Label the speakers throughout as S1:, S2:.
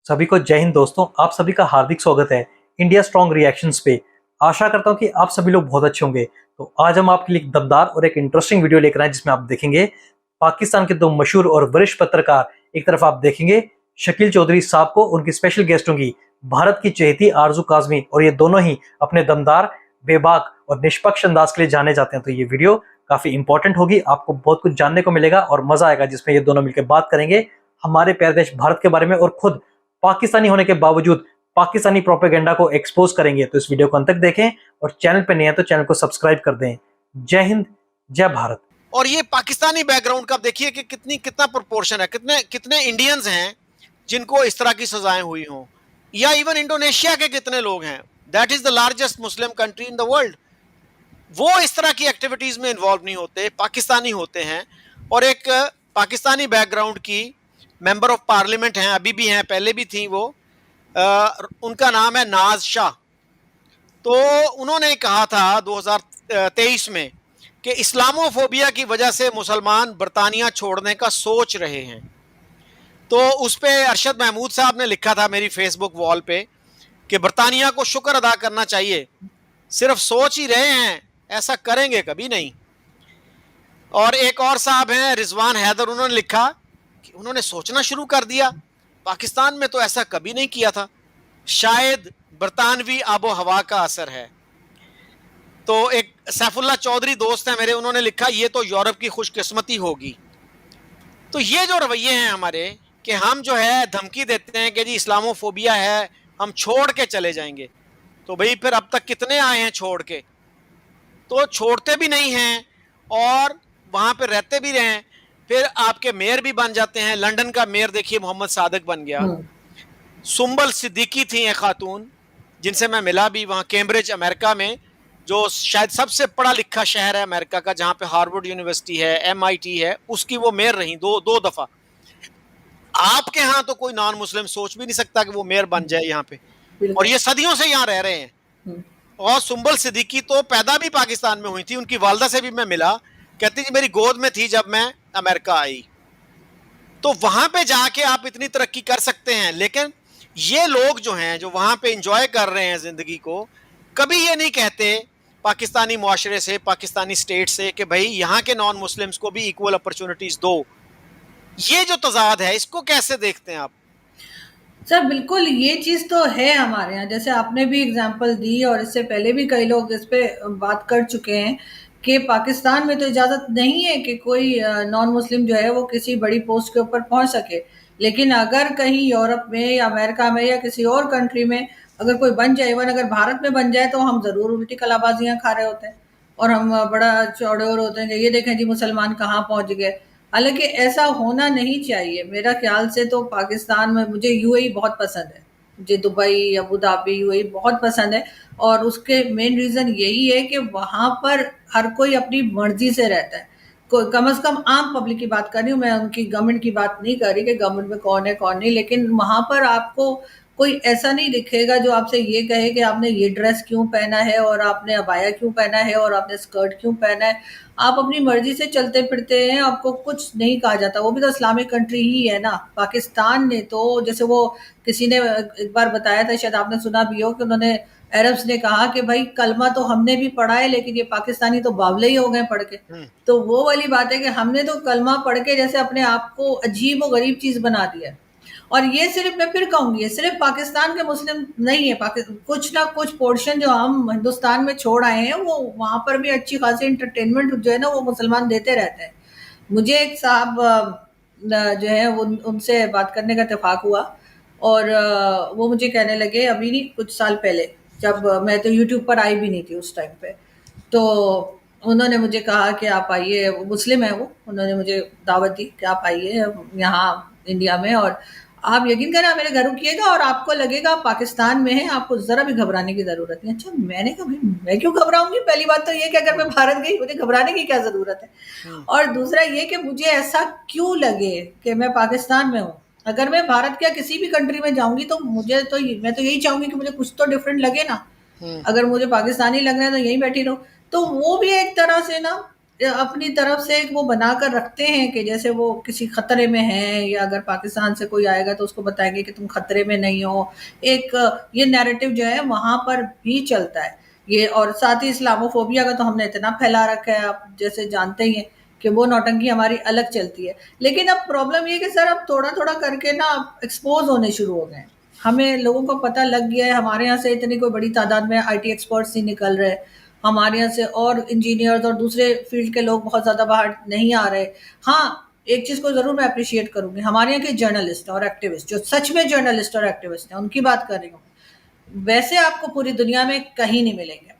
S1: सभी को जय हिंद दोस्तों। आप सभी का हार्दिक स्वागत है इंडिया स्ट्रॉन्ग रिएक्शंस पे। आशा करता हूं कि आप सभी लोग बहुत अच्छे होंगे। तो आज हम आपके लिए एक दमदार और एक इंटरेस्टिंग वीडियो लेकर आए जिसमें आप देखेंगे पाकिस्तान के दो मशहूर और वरिष्ठ पत्रकार। एक तरफ आप देखेंगे शकील चौधरी साहब को, उनकी स्पेशल गेस्ट होंगी भारत की चहेती आरजू काजमी, और ये दोनों ही अपने दमदार, बेबाक और निष्पक्ष अंदाज के लिए जाने जाते हैं। तो ये वीडियो काफी इंपॉर्टेंट होगी, आपको बहुत कुछ जानने को मिलेगा और मजा आएगा, जिसमें ये दोनों मिलकर बात करेंगे हमारे प्यारे देश भारत के बारे में और खुद पाकिस्तानी होने के बावजूद पाकिस्तानी प्रोपेगेंडा को एक्सपोज करेंगे। तो इस वीडियो को अंत तक देखें और चैनल पे नए हैं तो चैनल को सब्सक्राइब कर दें। जय हिंद, जय भारत।
S2: और ये पाकिस्तानी बैकग्राउंड का देखिए कि कितना प्रोपोर्शन है, कितने इंडियंस हैं जिनको इस तरह की सजाएं हुई हों, या इवन इंडोनेशिया के कितने लोग हैं, that is the largest Muslim country in the world, वो इस तरह की एक्टिविटीज में इन्वॉल्व नहीं होते, पाकिस्तानी होते हैं। और एक पाकिस्तानी बैकग्राउंड की मेंबर ऑफ पार्लियामेंट हैं, अभी भी हैं, पहले भी थी वो, उनका नाम है नाज शाह। तो उन्होंने कहा था 2023 में कि इस्लामोफोबिया की वजह से मुसलमान बरतानिया छोड़ने का सोच रहे हैं। तो उस पे अरशद महमूद साहब ने लिखा था मेरी फेसबुक वॉल पे कि बरतानिया को शुक्र अदा करना चाहिए, सिर्फ सोच ही रहे हैं, ऐसा करेंगे कभी नहीं। और एक और साहब हैं रिजवान हैदर, उन्होंने लिखा कि उन्होंने सोचना शुरू कर दिया, पाकिस्तान में तो ऐसा कभी नहीं किया था, शायद बरतानवी आबो हवा का असर है। तो एक सैफुल्ला चौधरी दोस्त है मेरे, उन्होंने लिखा ये तो यूरोप की खुशकिस्मती होगी। तो ये जो रवैये हैं हमारे कि हम जो है धमकी देते हैं कि जी इस्लामोफोबिया है, हम छोड़ के चले जाएंगे, तो भाई फिर अब तक कितने आए हैं छोड़ के, तो छोड़ते भी नहीं हैं और वहाँ पे रहते भी रहें, फिर आपके मेयर भी बन जाते हैं। लंदन का मेयर देखिए मोहम्मद सादिक बन गया। सुंबल सिद्दीकी थी एक खातून जिनसे मैं मिला भी वहाँ कैम्ब्रिज अमेरिका में, जो शायद सबसे पढ़ा लिखा शहर है अमेरिका का, जहाँ पे हार्वर्ड यूनिवर्सिटी है, MIT है, उसकी वो मेयर रही दो दफा। आपके यहाँ तो कोई नॉन मुस्लिम सोच भी नहीं सकता कि वो मेयर बन जाए यहाँ पे, और ये सदियों से यहाँ रह रहे हैं। और सुंबल सिद्दीकी तो पैदा भी पाकिस्तान में हुई थी, उनकी वालदा से भी मैं मिला, कहती थी मेरी गोद में थी जब मैं अमेरिका आई। तो वहां पे जाके आप इतनी तरक्की कर सकते हैं, लेकिन ये लोग जो हैं जो वहां पे एंजॉय कर रहे हैं जिंदगी को, कभी ये नहीं कहते पाकिस्तानी मुआशरे से, पाकिस्तानी स्टेट से कि भाई यहाँ के नॉन मुस्लिम्स को भी इक्वल अपॉर्चुनिटीज दो। ये जो तजाद है, इसको कैसे देखते हैं आप?
S3: सर बिल्कुल, ये चीज़ तो है हमारे यहाँ, जैसे आपने भी एग्जांपल दी और इससे पहले भी कई लोग इस पे बात कर चुके हैं कि पाकिस्तान में तो इजाज़त नहीं है कि कोई नॉन मुस्लिम जो है वो किसी बड़ी पोस्ट के ऊपर पहुंच सके। लेकिन अगर कहीं यूरोप में या अमेरिका में या किसी और कंट्री में अगर कोई बन जाए, इवन अगर भारत में बन जाए, तो हम ज़रूर उल्टी कलाबाजियाँ खा रहे होते हैं और हम बड़ा चौड़े और होते हैं कि ये देखें जी मुसलमान कहाँ पहुंच गए। हालांकि ऐसा होना नहीं चाहिए। मेरा ख्याल से तो पाकिस्तान में, मुझे यूएई बहुत पसंद है, मुझे दुबई, अबू धाबी, यूएई बहुत पसंद है। और उसके मेन रीज़न यही है कि वहाँ पर हर कोई अपनी मर्जी से रहता है। कम से कम आम पब्लिक की बात कर रही हूँ मैं, उनकी गवर्नमेंट की बात नहीं कर रही कि गवर्नमेंट में कौन है कौन नहीं। लेकिन वहाँ पर आपको कोई ऐसा नहीं दिखेगा जो आपसे ये कहे कि आपने ये ड्रेस क्यों पहना है और आपने अबाया क्यों पहना है और आपने स्कर्ट क्यों पहना है। आप अपनी मर्जी से चलते फिरते हैं, आपको कुछ नहीं कहा जाता। वो भी तो इस्लामिक कंट्री ही है ना। पाकिस्तान ने तो, जैसे वो किसी ने एक बार बताया था, शायद आपने सुना भी हो, कि उन्होंने अरब्स ने कहा कि भाई कलमा तो हमने भी पढ़ा है लेकिन ये पाकिस्तानी तो बावले ही हो गए पढ़ के। तो वो वाली बात है कि हमने तो कलमा पढ़ के जैसे अपने आप को अजीब और गरीब चीज बना दिया। और ये सिर्फ, मैं फिर कहूंगी, ये सिर्फ पाकिस्तान के मुस्लिम नहीं है। कुछ ना कुछ पोर्शन जो हम हिंदुस्तान में छोड़ आए हैं, वो वहां पर भी अच्छी खासी इंटरटेनमेंट जो है ना वो मुसलमान देते रहते हैं। मुझे एक साहब जो है वो, उनसे बात करने का इत्तेफाक हुआ और वो मुझे कहने लगे, अभी नहीं कुछ साल पहले, जब मैं तो यूट्यूब पर आई भी नहीं थी उस टाइम पे, तो उन्होंने मुझे कहा कि आप आइए, वो मुस्लिम है, वो उन्होंने मुझे दावत दी कि आप आइए यहाँ इंडिया में और आप यकीन करें मेरे घर रुकिएगा और आपको लगेगा आप पाकिस्तान में हैं, आपको जरा भी घबराने की जरूरत नहीं। अच्छा, मैंने कहा भाई मैं क्यों घबराऊंगी? पहली बात तो ये कि अगर मैं भारत गई मुझे घबराने की क्या जरूरत है, और दूसरा ये कि मुझे ऐसा क्यों लगे कि मैं पाकिस्तान में हूँ। अगर मैं भारत के किसी भी कंट्री में जाऊंगी तो मुझे तो, मैं तो यही चाहूंगी कि मुझे कुछ तो डिफरेंट लगे ना। अगर मुझे पाकिस्तानी लग रहा है तो यहीं बैठी रहो। तो वो भी एक तरह से ना अपनी तरफ से एक वो बनाकर रखते हैं कि जैसे वो किसी खतरे में है, या अगर पाकिस्तान से कोई आएगा तो उसको बताएंगे कि तुम खतरे में नहीं हो। एक ये नैरेटिव जो है वहां पर भी चलता है ये। और साथ ही इस्लामोफोबिया का तो हमने इतना फैला रखा है, आप जैसे जानते ही हैं कि वो नौटंकी हमारी अलग चलती है। लेकिन अब प्रॉब्लम ये कि सर अब थोड़ा थोड़ा करके ना एक्सपोज होने शुरू हो गए। हमें लोगों को पता लग गया है, हमारे यहाँ से इतनी कोई बड़ी तादाद में आईटी एक्सपर्ट्स ही निकल रहे, हमारे यहाँ से और इंजीनियर्स और दूसरे फील्ड के लोग बहुत ज़्यादा बाहर नहीं आ रहे। हाँ, एक चीज़ को ज़रूर मैं अप्रिशिएट करूँगी, हमारे यहाँ के जर्नलिस्ट और एक्टिविस्ट जो सच में जर्नलिस्ट और एक्टिविस्ट हैं, उनकी बात कर रही हूँ, वैसे आपको पूरी दुनिया में कहीं नहीं मिलेंगे।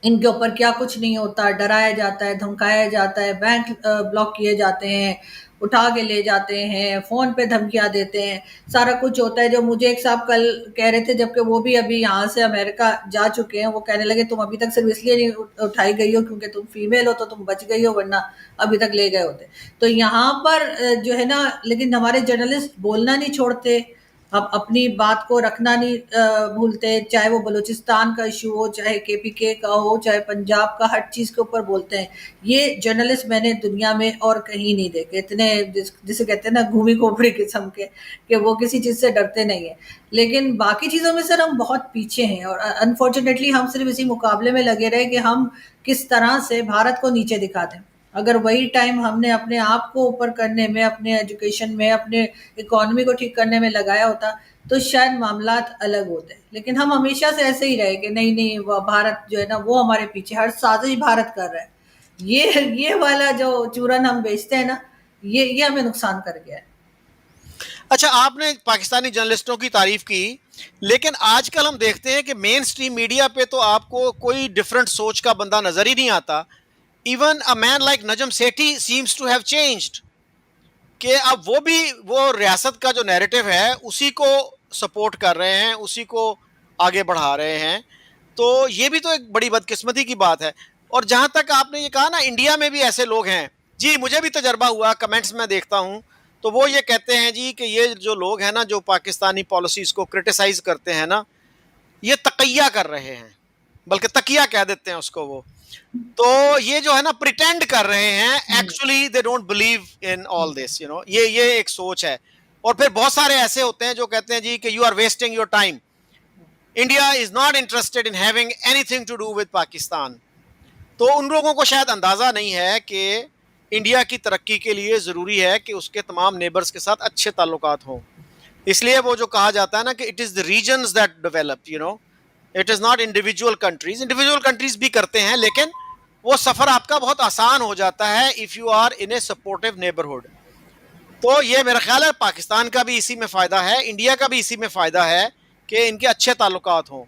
S3: इनके ऊपर क्या कुछ नहीं होता, डराया जाता है, धमकाया जाता है, बैंक ब्लॉक किए जाते हैं, उठा के ले जाते हैं, फ़ोन पे धमकियाँ देते हैं, सारा कुछ होता है। जो मुझे एक साहब कल कह रहे थे, जबकि वो भी अभी यहाँ से अमेरिका जा चुके हैं, वो कहने लगे तुम अभी तक सिर्फ इसलिए नहीं उठाई गई हो क्योंकि तुम फीमेल हो तो तुम बच गई हो, वरना अभी तक ले गए होते। तो यहाँ पर जो है ना, लेकिन हमारे जर्नलिस्ट बोलना नहीं छोड़ते, अब अपनी बात को रखना नहीं भूलते, चाहे वो बलूचिस्तान का इशू हो, चाहे केपीके का हो, चाहे पंजाब का, हर चीज़ के ऊपर बोलते हैं। ये जर्नलिस्ट मैंने दुनिया में और कहीं नहीं देखे इतने, जिसे कहते हैं ना घूमी खोपड़ी किस्म के, कि वो किसी चीज़ से डरते नहीं है। लेकिन बाकी चीज़ों में सर हम बहुत पीछे हैं, और अनफॉर्चुनेटली हम सिर्फ इसी मुकाबले में लगे रहे कि हम किस तरह से भारत को नीचे दिखा दें। अगर वही टाइम हमने अपने आप को ऊपर करने में, अपने एजुकेशन में, अपने इकोनॉमी को ठीक करने में लगाया होता, तो शायद मामलात अलग होते। लेकिन हम हमेशा से ऐसे ही रहे कि नहीं नहीं, वो भारत जो है ना वो हमारे पीछे, हर साजिश भारत कर रहा है। ये वाला जो चूरन हम बेचते हैं ना, ये हमें नुकसान कर गया है।
S2: अच्छा, आपने पाकिस्तानी जर्नलिस्टों की तारीफ की, लेकिन आजकल हम देखते हैं कि मेन स्ट्रीम मीडिया पे तो आपको कोई डिफरेंट सोच का बंदा नजर ही नहीं आता। Even a man like Najam Sethi seems to have changed, कि अब वो भी वो रियासत का जो नैरेटिव है उसी को सपोर्ट कर रहे हैं, उसी को आगे बढ़ा रहे हैं। तो ये भी तो एक बड़ी बदकिस्मती की बात है। और जहां तक आपने ये कहा ना, इंडिया में भी ऐसे लोग हैं जी, मुझे भी तजर्बा हुआ, कमेंट्स में देखता हूं, तो वो ये कहते हैं जी कि ये जो लोग हैं ना, जो पाकिस्तानी पॉलिसीज को क्रिटिसाइज करते हैं ना, ये तकिया कर रहे हैं, बल्कि तकिया कह देते हैं उसको वो। तो ये जो है ना, प्रिटेंड कर रहे हैं, actually they don't believe in all this, you know. ये एक सोच है। और फिर बहुत सारे ऐसे होते हैं जो कहते हैं जी कि you are wasting your time, India is not interested in having anything to do with Pakistan. तो उन लोगों को शायद अंदाजा नहीं है कि इंडिया की तरक्की के लिए जरूरी है कि उसके तमाम नेबर्स के साथ अच्छे ताल्लुकात हों। इसलिए वो जो कहा जाता है ना कि it is the regions that develop, you know, it is not individual countries. Individual countries भी करते हैं, लेकिन वो सफर आपका बहुत आसान हो जाता है if you are in a supportive neighbourhood. तो ये मेरा ख्याल है पाकिस्तान का भी इसी में फायदा है, इंडिया का भी इसी में फायदा है कि इनके अच्छे ताल्लुकात हों।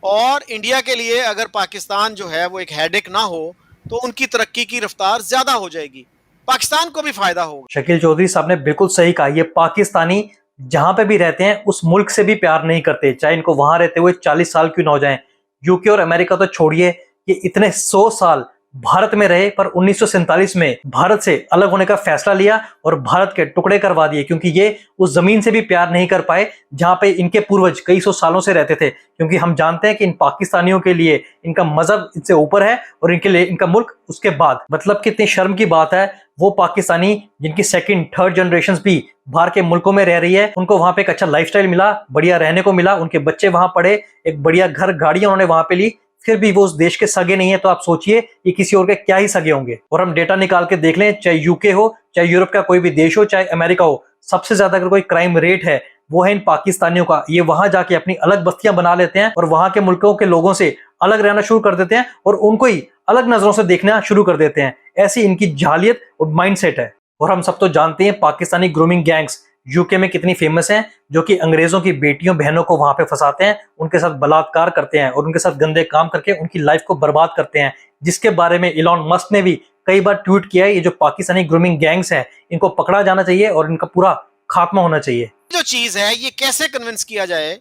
S2: और इंडिया के लिए अगर पाकिस्तान जो है वो एक हेडेक ना हो, तो उनकी तरक्की की रफ्तार ज्यादा हो जाएगी, पाकिस्तान को भी फायदा होगा।
S1: शकील चौधरी साहब ने बिल्कुल सही कहा। ये पाकिस्तानी जहां पे भी रहते हैं उस मुल्क से भी प्यार नहीं करते, चाहे इनको वहां रहते हुए 40 साल क्यों ना हो जाएं। यूके और अमेरिका तो छोड़िए, ये इतने 100 साल भारत में रहे, पर 1947 में भारत से अलग होने का फैसला लिया और भारत के टुकड़े करवा दिए, क्योंकि ये उस जमीन से भी प्यार नहीं कर पाए जहां पे इनके पूर्वज कई सौ सालों से रहते थे। क्योंकि हम जानते हैं कि इन पाकिस्तानियों के लिए इनका मजहब इनसे ऊपर है और इनके लिए इनका मुल्क उसके बाद। मतलब कितनी शर्म की बात है, वो पाकिस्तानी जिनकी सेकंड थर्ड जनरेशन भी बाहर के मुल्कों में रह रही है, उनको वहां पे एक अच्छा लाइफस्टाइल मिला, बढ़िया रहने को मिला, उनके बच्चे वहां पढ़े, एक बढ़िया घर गाड़ियां उन्होंने वहां पे ली, फिर भी वो उस देश के सगे नहीं है। तो आप सोचिए ये किसी और के क्या ही सगे होंगे। और हम डेटा निकाल के देख लें, चाहे यूके हो, चाहे यूरोप का कोई भी देश हो, चाहे अमेरिका हो, सबसे ज्यादा अगर कोई क्राइम रेट है वो है इन पाकिस्तानियों का। ये वहां जाके अपनी अलग बस्तियां बना लेते हैं और वहां के मुल्कों के लोगों से अलग रहना शुरू कर देते हैं और उनको ही अलग नजरों से देखना शुरू कर देते हैं। ऐसी इनकी जालियत और माइंडसेट है। और हम सब तो जानते हैं पाकिस्तानी ग्रूमिंग गैंग्स यूके में कितनी फेमस हैं, जो कि अंग्रेजों की बेटियों बहनों को वहां पे फंसाते हैं, उनके साथ बलात्कार करते हैं और उनके साथ गंदे काम करके उनकी लाइफ को बर्बाद करते हैं, जिसके बारे में इलॉन मस्क ने भी कई बार ट्वीट किया है। ये जो पाकिस्तानी ग्रूमिंग गैंग्स हैं, इनको पकड़ा जाना चाहिए और इनका पूरा खात्मा होना चाहिए।
S2: जो चीज है, ये कैसे कन्विंस किया जाए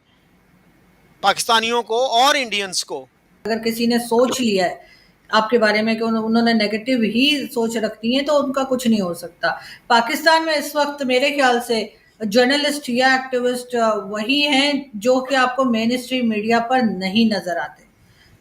S2: पाकिस्तानियों को और इंडियंस को?
S3: अगर किसी ने सोच लिया है आपके बारे में कि उन्होंने नेगेटिव ही सोच रखती है, तो उनका कुछ नहीं हो सकता। पाकिस्तान में इस वक्त मेरे ख्याल से जर्नलिस्ट या एक्टिविस्ट वही हैं जो कि आपको मेन स्ट्रीम मीडिया पर नहीं नजर आते।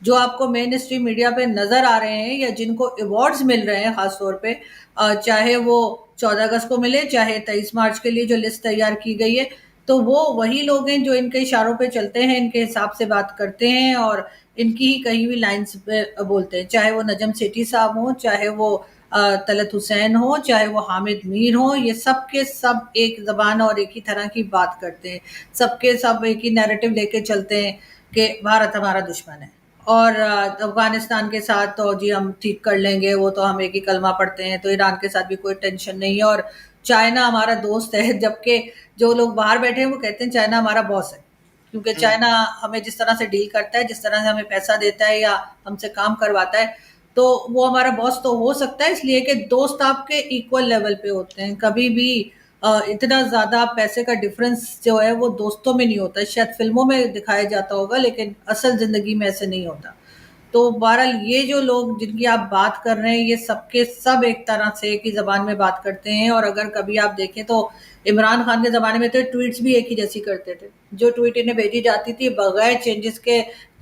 S3: जो आपको मेन स्ट्रीम मीडिया पे नजर आ रहे हैं या जिनको अवार्ड्स मिल रहे हैं खासतौर पे, चाहे वो 14 अगस्त को मिले, चाहे 23 मार्च के लिए जो लिस्ट तैयार की गई है, तो वो वही लोग हैं जो इनके इशारों पे चलते हैं, इनके हिसाब से बात करते हैं और इनकी ही कहीं भी लाइन्स पे बोलते हैं। चाहे वो नजम सेठी साहब हो, चाहे वो तलत हुसैन हो, चाहे वो हामिद मीर हो, ये सब के सब एक जबान और एक ही तरह की बात करते हैं। सबके सब एक ही नैरेटिव लेके चलते हैं कि भारत हमारा दुश्मन है और अफगानिस्तान के साथ तो जी हम ठीक कर लेंगे, वो तो हम एक ही कलमा पढ़ते हैं, तो ईरान के साथ भी कोई टेंशन नहीं है और चाइना हमारा दोस्त है। जबकि जो लोग बाहर बैठे हैं वो कहते हैं चाइना हमारा बॉस है, क्योंकि चाइना हमें जिस तरह से डील करता है, जिस तरह से हमें पैसा देता है या हमसे काम करवाता है, तो वो हमारा बॉस तो हो सकता है, इसलिए कि दोस्त आपके इक्वल लेवल पे होते हैं। कभी भी इतना ज्यादा पैसे का डिफरेंस जो है वो दोस्तों में नहीं होता है। शायद फिल्मों में दिखाया जाता होगा, लेकिन असल जिंदगी में ऐसे नहीं होता। तो बहरहाल ये जो लोग जिनकी आप बात कर रहे हैं, ये सबके सब एक तरह से एक ही जबान में बात करते हैं। और अगर कभी आप देखें तो इमरान खान के ज़माने में तो ट्वीट्स भी एक ही जैसी करते थे। जो ट्वीट इन्हें भेजी जाती थी बगैर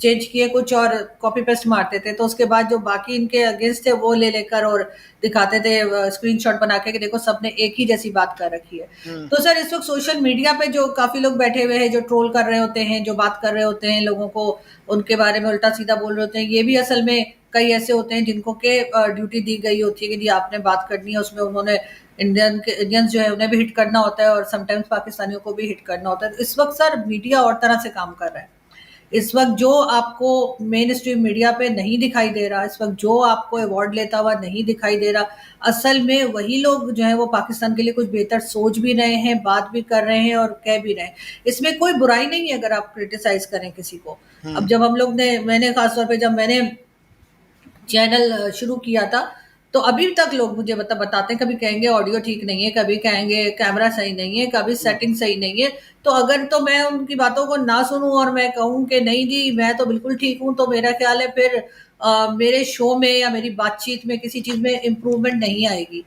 S3: चेंज किए कुछ और कॉपी पेस्ट मारते थे, तो उसके बाद जो बाकी इनके अगेंस्ट थे वो ले लेकर और दिखाते थे स्क्रीनशॉट बना के कि देखो सबने एक ही जैसी बात कर रखी है। तो सर इस वक्त सोशल मीडिया पे जो काफ़ी लोग बैठे हुए हैं, जो ट्रोल कर रहे होते हैं, जो बात कर रहे होते हैं, लोगों को उनके बारे में उल्टा सीधा बोल रहे होते हैं, ये भी असल में कई ऐसे होते हैं जिनको के ड्यूटी दी गई होती है कि जी आपने बात करनी है, उसमें उन्होंने इंडियंस जो है उन्हें भी हिट करना होता है और समटाइम्स पाकिस्तानियों को भी हिट करना होता है। तो इस वक्त सर मीडिया और तरह से काम कर रहा है। इस वक्त जो आपको मेन स्ट्रीम मीडिया पे नहीं दिखाई दे रहा, इस वक्त जो आपको अवार्ड लेता हुआ नहीं दिखाई दे रहा, असल में वही लोग जो है वो पाकिस्तान के लिए कुछ बेहतर सोच भी रहे हैं, बात भी कर रहे हैं और कह भी रहे हैं। इसमें कोई बुराई नहीं है अगर आप क्रिटिसाइज करें किसी को। अब जब हम लोग ने मैंने खासतौर पे जब मैंने चैनल शुरू किया था, तो अभी तक लोग मुझे बताते हैं, कभी कहेंगे ऑडियो ठीक नहीं है, कभी कहेंगे कैमरा सही नहीं है, कभी सेटिंग सही नहीं है। तो अगर तो मैं उनकी बातों को ना सुनूं और मैं कहूं कि नहीं जी मैं तो बिल्कुल ठीक हूं, तो मेरा ख्याल है फिर मेरे शो में या मेरी बातचीत में किसी चीज़ में इम्प्रूवमेंट नहीं आएगी।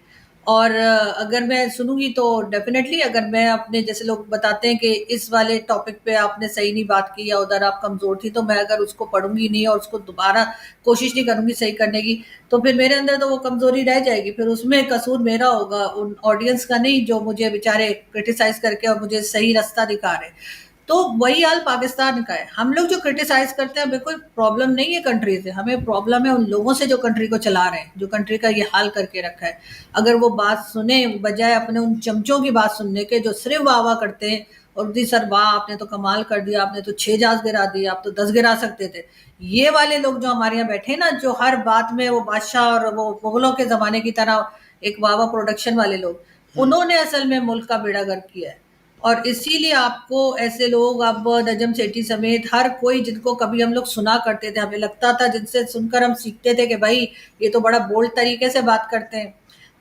S3: और अगर मैं सुनूंगी तो डेफिनेटली, अगर मैं अपने जैसे लोग बताते हैं कि इस वाले टॉपिक पे आपने सही नहीं बात की या उधर आप कमज़ोर थी, तो मैं अगर उसको पढ़ूंगी नहीं और उसको दोबारा कोशिश नहीं करूंगी सही करने की, तो फिर मेरे अंदर तो वो कमज़ोरी रह जाएगी। फिर उसमें कसूर मेरा होगा, उन ऑडियंस का नहीं जो मुझे बेचारे क्रिटिसाइज करके और मुझे सही रास्ता दिखा रहे। तो वही हाल पाकिस्तान का है। हम लोग जो क्रिटिसाइज करते हैं, हमें कोई प्रॉब्लम नहीं है कंट्री से, हमें प्रॉब्लम है उन लोगों से जो कंट्री को चला रहे हैं, जो कंट्री का ये हाल करके रखा है। अगर वो बात सुने बजाय अपने उन चमचों की बात सुनने के जो सिर्फ वाह वाह करते हैं और जी सर वाह आपने तो कमाल कर दिया, आपने तो 6 जहाज गिरा दिए, आप तो 10 गिरा सकते थे, ये वाले लोग जो हमारे यहाँ बैठे ना, जो हर बात में वो बादशाह और वो मुगलों के जमाने की तरह एक वाह वाह प्रोडक्शन वाले लोग, उन्होंने असल में मुल्क का बेड़ा गर्क किया है। और इसीलिए आपको ऐसे लोग, अब नजम सेठी समेत हर कोई जिनको कभी हम लोग सुना करते थे, हमें लगता था जिनसे सुनकर हम सीखते थे कि भाई ये तो बड़ा बोल्ड तरीके से बात करते हैं,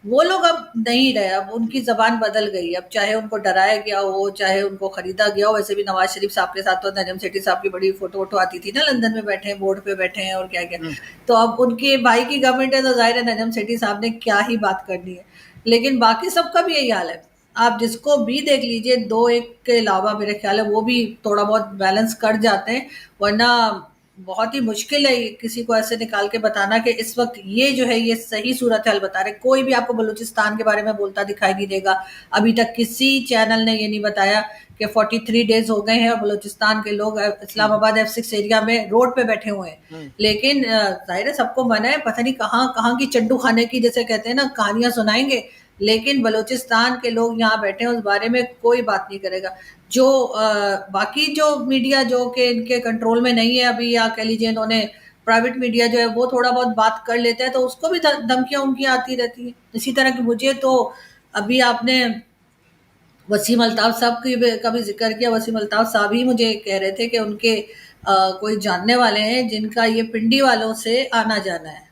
S3: वो लोग अब नहीं रहे। अब उनकी जबान बदल गई। अब चाहे उनको डराया गया हो, चाहे उनको खरीदा गया हो। वैसे भी नवाज शरीफ साहब के साथ तो नजम सेठी साहब की बड़ी फोटो वोटो आती थी ना, लंदन में बैठे हैं, बोर्ड पे बैठे हैं और क्या क्या। तो अब उनके भाई की गवर्नमेंट है, तो जाहिर है नजम सेठी साहब ने क्या ही बात करनी है। लेकिन बाकी सबका भी यही हाल है। आप जिसको भी देख लीजिए, दो एक के अलावा मेरे ख्याल है वो भी थोड़ा बहुत बैलेंस कर जाते हैं, वरना बहुत ही मुश्किल है किसी को ऐसे निकाल के बताना कि इस वक्त ये जो है ये सही सूरत हाल बता रहे। कोई भी आपको बलूचिस्तान के बारे में बोलता दिखाई नहीं देगा। अभी तक किसी चैनल ने ये नहीं बताया कि 43 डेज हो गए हैं और बलूचिस्तान के लोग इस्लामाबाद F6 एरिया में रोड पे बैठे हुए हैं। लेकिन जाहिर है सबको मना है, पता नहीं कहाँ कहाँ की चंडू खाने की, जैसे कहते हैं ना, कहानियां सुनाएंगे। लेकिन बलूचिस्तान के लोग यहाँ बैठे हैं, उस बारे में कोई बात नहीं करेगा। जो बाकी जो मीडिया जो कि इनके कंट्रोल में नहीं है अभी, या कह लीजिए इन्होंने प्राइवेट मीडिया जो है वो थोड़ा बहुत बात कर लेता है, तो उसको भी धमकियां उनकी आती रहती है। इसी तरह की मुझे तो अभी आपने वसीम अल्ताफ साहब की का भी जिक्र किया। वसीम अल्ताफ साहब ही मुझे कह रहे थे कि उनके कोई जानने वाले हैं जिनका ये पिंडी वालों से आना जाना है।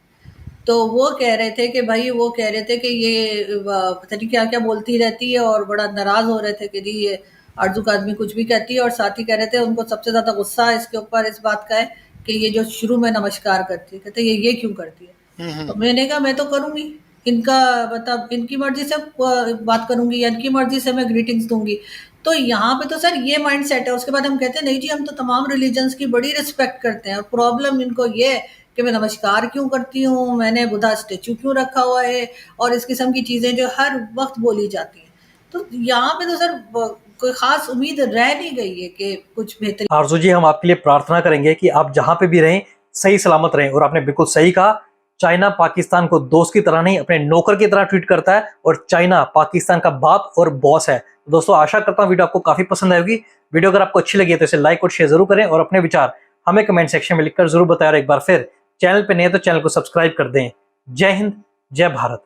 S3: तो वो कह रहे थे कि भाई, वो कह रहे थे कि ये पता नहीं क्या क्या बोलती रहती है और बड़ा नाराज हो रहे थे कि जी ये आरजू का आदमी कुछ भी कहती है। और साथ ही कह रहे थे उनको सबसे ज्यादा गुस्सा इसके ऊपर इस बात का है कि ये जो शुरू में नमस्कार करती है, कहते ये क्यों करती है। तो मैंने कहा मैं तो करूंगी, इनका मतलब इनकी मर्जी से बात करूंगी या इनकी मर्जी से मैं ग्रीटिंग्स दूंगी। तो यहाँ पे तो सर ये माइंड सेट है। उसके बाद हम कहते हैं नहीं जी हम तो तमाम रिलीजन्स की बड़ी रिस्पेक्ट करते हैं, और प्रॉब्लम इनको ये है कि मैं नमस्कार क्यों करती हूँ, मैंने बुद्धा स्टेचू क्यों रखा हुआ है, और इस किस्म की चीजें जो हर वक्त बोली जाती हैं। तो यहाँ पे तो सर कोई खास उम्मीद रह नहीं गई है कि कुछ बेहतरी।
S1: आरजू जी, हम आपके लिए प्रार्थना करेंगे कि आप जहां पे भी रहें सही सलामत रहें। और आपने बिल्कुल सही कहा, चाइना पाकिस्तान को दोस्त की तरह नहीं अपने नौकर की तरह ट्रीट करता है, और चाइना पाकिस्तान का बाप और बॉस है। तो दोस्तों, आशा करता हूं वीडियो आपको काफी पसंद आएगी। वीडियो अगर आपको अच्छी लगी है तो इसे लाइक और शेयर जरूर करें, और अपने विचार हमें कमेंट सेक्शन में लिखकर जरूर बताएं। और एक बार फिर चैनल पे नए तो चैनल को सब्सक्राइब कर दें। जय हिंद, जय भारत।